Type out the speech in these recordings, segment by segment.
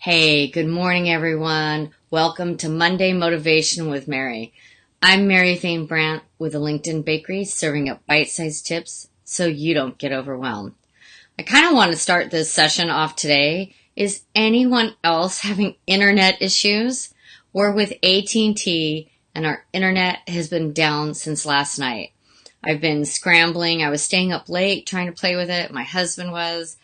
Hey, good morning, everyone. Welcome to Monday Motivation with Mary. I'm Mary Fain Brandt with a LinkedIn bakery serving up bite-sized tips so you don't get overwhelmed. I kind of want to start this session off today. Is anyone else having internet issues? We're with AT&T and our internet has been down since last night. I've been scrambling. I was staying up late trying to play with it. My husband was.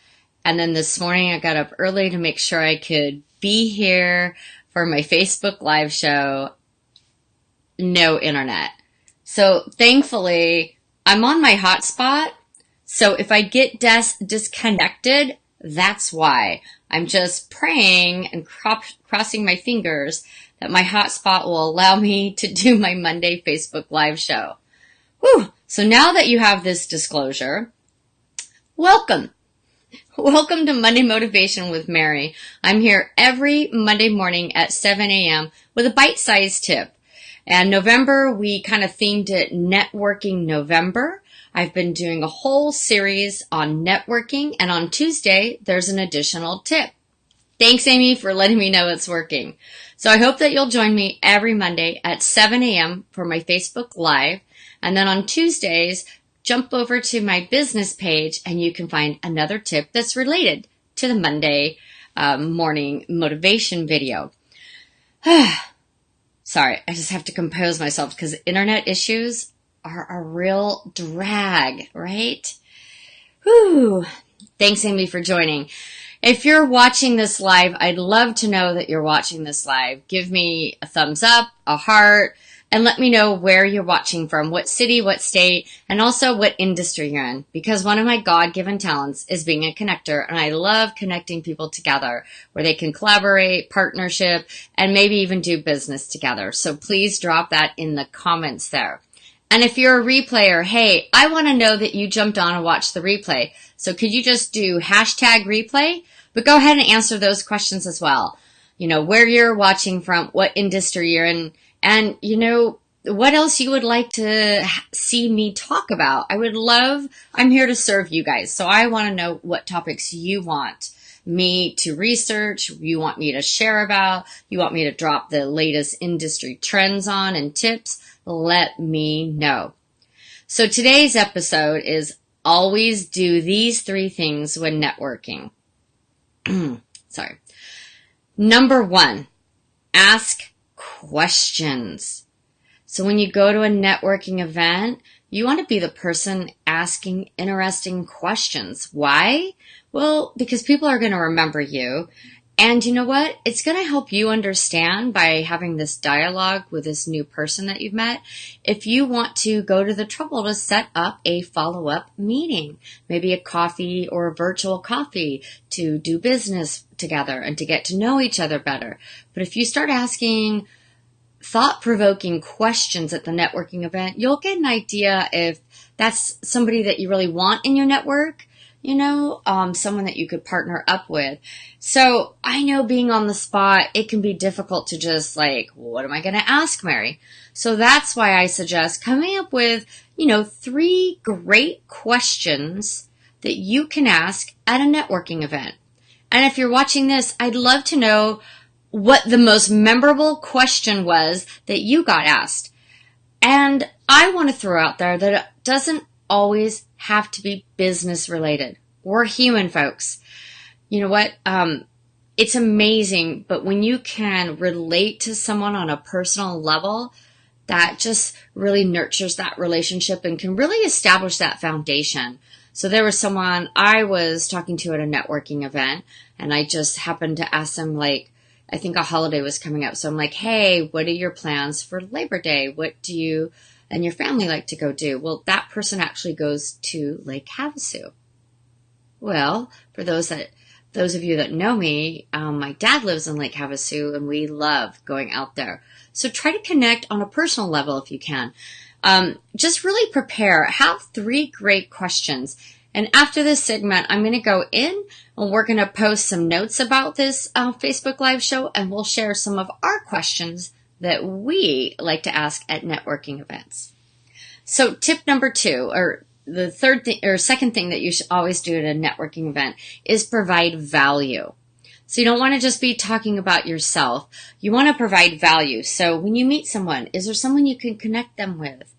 And then this morning I got up early to make sure I could be here for my Facebook live show. No internet. So thankfully I'm on my hotspot. So if I get disconnected, that's why. I'm just praying and crossing my fingers that my hotspot will allow me to do my Monday Facebook live show. Whew. So now that you have this disclosure, welcome. Welcome to Monday Motivation with Mary. I'm here every Monday morning at 7 a.m. with a bite-sized tip. And November, we kind of themed it Networking November. I've been doing a whole series on networking, and on Tuesday, there's an additional tip. Thanks, Amy, for letting me know it's working. So I hope that you'll join me every Monday at 7 a.m. for my Facebook Live. And then on Tuesdays, jump over to my business page and you can find another tip that's related to the Monday morning motivation video. Sorry, I just have to compose myself because internet issues are a real drag, right? Whew. Thanks, Amy, for joining. If you're watching this live, I'd love to know that you're watching this live. Give me a thumbs up, a heart, and let me know where you're watching from, what city, what state, and also what industry you're in. Because one of my God-given talents is being a connector, and I love connecting people together where they can collaborate, partnership, and maybe even do business together. So please drop that in the comments there. And if you're a replayer, hey, I want to know that you jumped on and watched the replay. So could you just do hashtag replay? But go ahead and answer those questions as well. You know, where you're watching from, what industry you're in, and, you know, what else you would like to see me talk about. I'm here to serve you guys. So I want to know what topics you want me to research, you want me to share about, you want me to drop the latest industry trends on and tips. Let me know. So today's episode is always do these 3 things when networking. Sorry. Number 1, ask questions. So when you go to a networking event, you want to be the person asking interesting questions. Why? Well, because people are going to remember you. And you know what? It's going to help you understand by having this dialogue with this new person that you've met. If you want to go to the trouble to set up a follow-up meeting, maybe a coffee or a virtual coffee to do business together and to get to know each other better. But if you start asking thought-provoking questions at the networking event, you'll get an idea if that's somebody that you really want in your network. You know, someone that you could partner up with. So I know being on the spot, it can be difficult to just like, what am I going to ask, Mary? So that's why I suggest coming up with, 3 great questions that you can ask at a networking event. And if you're watching this, I'd love to know what the most memorable question was that you got asked. And I want to throw out there that it doesn't always have to be business related. We're human, folks. You know what? It's amazing, but when you can relate to someone on a personal level, that just really nurtures that relationship and can really establish that foundation. So there was someone I was talking to at a networking event, and I just happened to ask them, like, I think a holiday was coming up. So I'm like, hey, what are your plans for Labor Day? What do you and your family like to go do? Well, that person actually goes to Lake Havasu. Well, for those of you that know me, my dad lives in Lake Havasu and we love going out there. So try to connect on a personal level if you can. Just really prepare. Have 3 great questions. And after this segment, I'm going to go in and we're going to post some notes about this Facebook Live show, and we'll share some of our questions that we like to ask at networking events. So tip number 2, or the second thing that you should always do at a networking event is provide value. So you don't want to just be talking about yourself. You want to provide value. So when you meet someone, is there someone you can connect them with?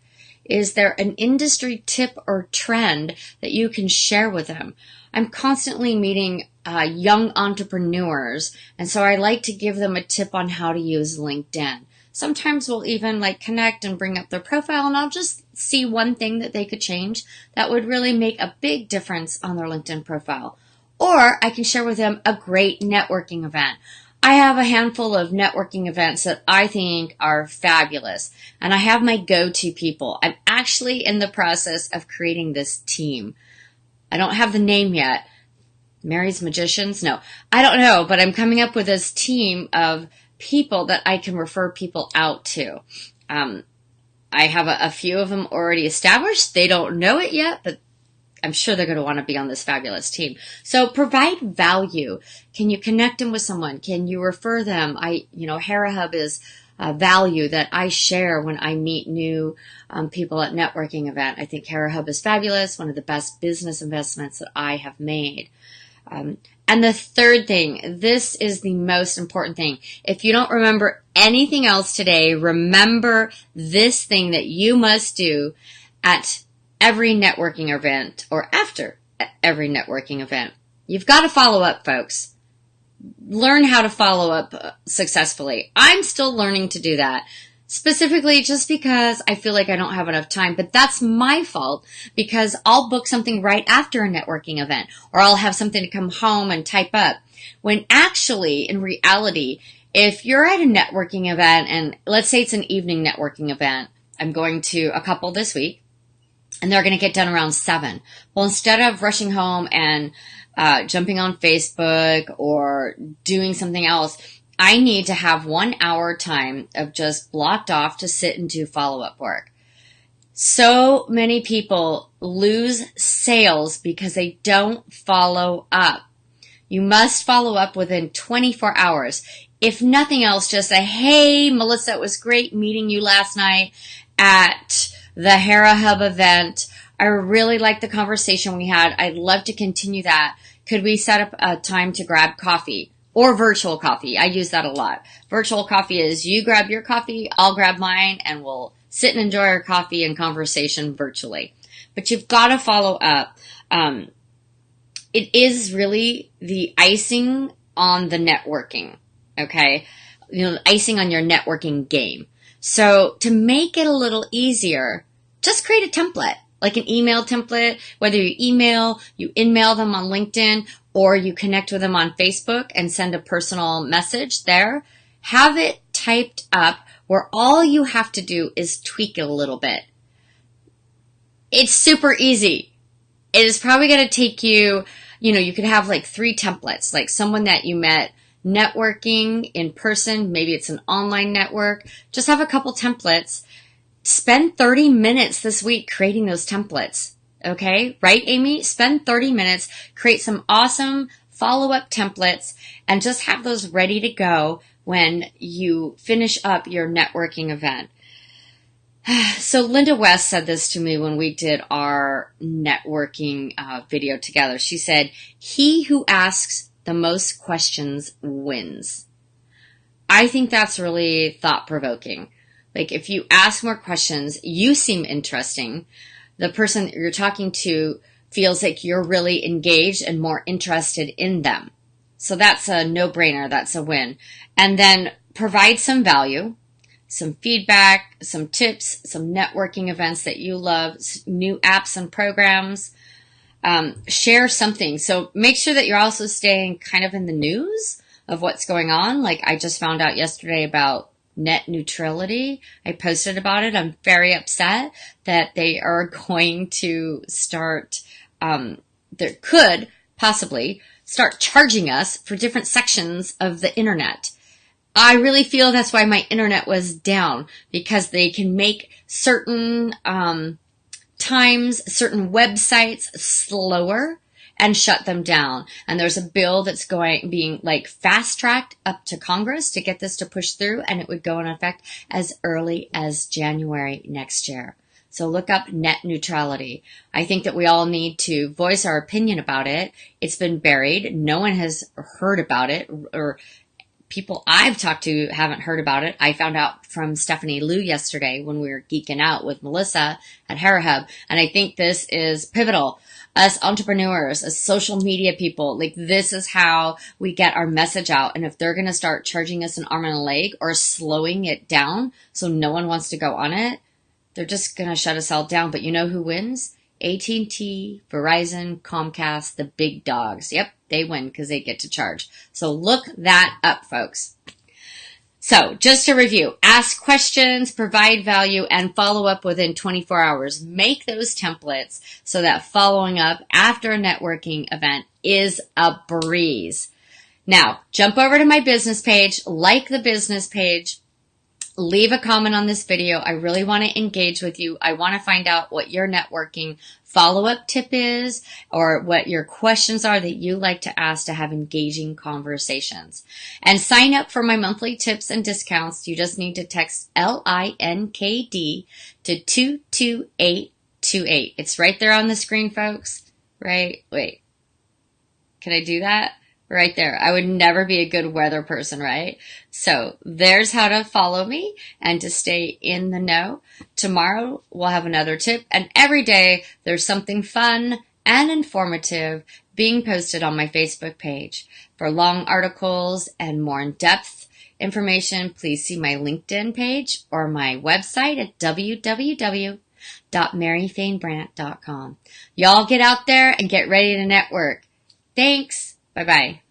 Is there an industry tip or trend that you can share with them? I'm constantly meeting young entrepreneurs, and so I like to give them a tip on how to use LinkedIn. Sometimes we'll even like connect and bring up their profile, and I'll just see one thing that they could change that would really make a big difference on their LinkedIn profile. Or I can share with them a great networking event. I have a handful of networking events that I think are fabulous, and I have my go-to people. I'm actually in the process of creating this team. I don't have the name yet. Mary's Magicians? No, I don't know, but I'm coming up with this team of people that I can refer people out to. I have a few of them already established. They don't know it yet, but I'm sure they're going to want to be on this fabulous team. So provide value. Can you connect them with someone? Can you refer them? HeraHub is a value that I share when I meet new people at networking event. I think HeraHub is fabulous. One of the best business investments that I have made. And the third thing, this is the most important thing. If you don't remember anything else today, remember this thing that you must do at every networking event or after every networking event. You've got to follow up, folks. Learn how to follow up successfully. I'm still learning to do that. Specifically just because I feel like I don't have enough time, but that's my fault because I'll book something right after a networking event or I'll have something to come home and type up. When actually, in reality, if you're at a networking event and let's say it's an evening networking event, I'm going to a couple this week and they're going to get done around 7. Well, instead of rushing home and jumping on Facebook or doing something else, I need to have 1 hour time of just blocked off to sit and do follow-up work. So many people lose sales because they don't follow up. You must follow up within 24 hours. If nothing else, just a, hey, Melissa, it was great meeting you last night at the HeraHub event. I really liked the conversation we had. I'd love to continue that. Could we set up a time to grab coffee? Or virtual coffee. I use that a lot. Virtual coffee is you grab your coffee, I'll grab mine, and we'll sit and enjoy our coffee and conversation virtually. But you've got to follow up. It is really the icing on the networking, okay? Icing on your networking game. So to make it a little easier, just create a template, like an email template, whether you in-mail them on LinkedIn, or you connect with them on Facebook and send a personal message there. Have it typed up where all you have to do is tweak it a little bit. It's super easy. It is probably going to take you, you could have like 3 templates, like someone that you met networking in person. Maybe it's an online network. Just have a couple templates. Spend 30 minutes this week creating those templates. Okay, right, Amy? Spend 30 minutes, create some awesome follow-up templates, and just have those ready to go when you finish up your networking event. So Linda West said this to me when we did our networking video together. She said, he who asks the most questions wins. I think that's really thought-provoking. Like if you ask more questions, you seem interesting. The person that you're talking to feels like you're really engaged and more interested in them. So that's a no-brainer. That's a win. And then provide some value, some feedback, some tips, some networking events that you love, new apps and programs. Share something. So make sure that you're also staying kind of in the news of what's going on. Like I just found out yesterday about net neutrality. I posted about it. I'm very upset that they are going to start, they could possibly start charging us for different sections of the internet. I really feel that's why my internet was down, because they can make certain times, certain websites slower and shut them down. And there's a bill that's being like fast tracked up to Congress to get this to push through, and it would go in effect as early as January next year. So look up net neutrality. I think that we all need to voice our opinion about it. It's been buried. No one has heard about it, or people I've talked to haven't heard about it. I found out from Stephanie Liu yesterday when we were geeking out with Melissa at Hair Hub. And I think this is pivotal. Us entrepreneurs, as social media people, like this is how we get our message out. And if they're going to start charging us an arm and a leg or slowing it down so no one wants to go on it, they're just going to shut us all down. But you know who wins? AT&T, Verizon, Comcast, the big dogs. Yep, they win because they get to charge. So look that up, folks. So just to review, ask questions, provide value, and follow up within 24 hours. Make those templates so that following up after a networking event is a breeze. Now, jump over to my business page, like the business page, leave a comment on this video. I really want to engage with you. I want to find out what your networking follow-up tip is or what your questions are that you like to ask to have engaging conversations. And sign up for my monthly tips and discounts. You just need to text LINKD to 22828. It's right there on the screen, folks. Right? Wait. Can I do that? Right there. I would never be a good weather person, right? So there's how to follow me and to stay in the know. Tomorrow we'll have another tip, and every day there's something fun and informative being posted on my Facebook page. For long articles and more in-depth information, please see my LinkedIn page or my website at www.maryfainbrandt.com. Y'all get out there and get ready to network. Thanks. Bye-bye.